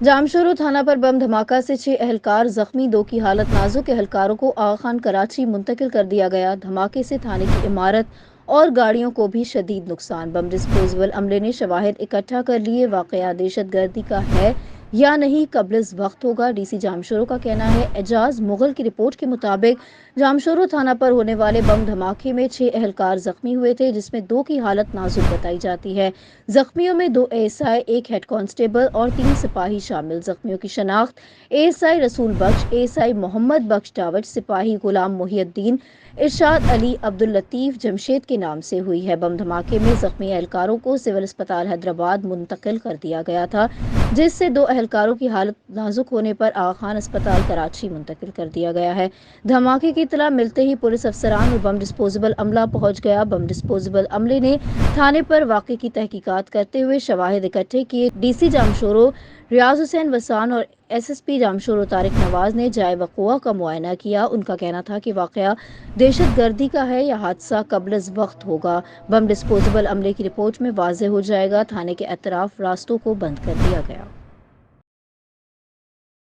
جامشورو تھانہ پر بم دھماکہ سے 6 اہلکار زخمی، 2 کی حالت نازک۔ اہلکاروں کو آغا خان کراچی منتقل کر دیا گیا۔ دھماکے سے تھانے کی عمارت اور گاڑیوں کو بھی شدید نقصان۔ بم ڈسپوزیبل عملے نے شواہد اکٹھا کر لیے۔ واقعہ دہشت گردی کا ہے یا نہیں قبل از وقت ہوگا، ڈی سی جامشورو کا کہنا ہے۔ اعجاز مغل کی رپورٹ کے مطابق جامشورو تھانہ پر ہونے والے بم دھماکے میں 6 اہلکار زخمی ہوئے تھے، جس میں 2 کی حالت نازک بتائی جاتی ہے۔ زخمیوں میں 2 ASI، 1 ہیڈ کانسٹیبل اور 3 سپاہی شامل۔ زخمیوں کی شناخت ASI رسول بخش، ASI محمد بخش ڈاوٹ، سپاہی غلام محی الدین، ارشاد علی، عبداللطیف جمشید کے نام سے ہوئی ہے۔ بم دھماکے میں زخمی اہلکاروں کو سول اسپتال حیدرآباد منتقل کر دیا گیا تھا، جس سے 2 اہلکاروں کی حالت نازک ہونے پر آغا خان اسپتال کراچی منتقل کر دیا گیا ہے۔ دھماکے کی اطلاع ملتے ہی پولیس افسران اور بم ڈسپوزیبل عملہ پہنچ گیا۔ بم ڈسپوزیبل عملے نے تھانے پر واقعے کی تحقیقات کرتے ہوئے شواہد اکٹھے کیے۔ ڈی سی جامشورو ریاض حسین وسان اور SSP جامشورو طارق نواز نے جائے وقوع کا معائنہ کیا۔ ان کا کہنا تھا کہ واقعہ دہشت گردی کا ہے یا حادثہ قبل از وقت ہوگا۔ بم ڈسپوزیبل عملے کی رپورٹ میں واضح ہو جائے گا۔ تھانے کے اطراف راستوں کو بند کر دیا گیا۔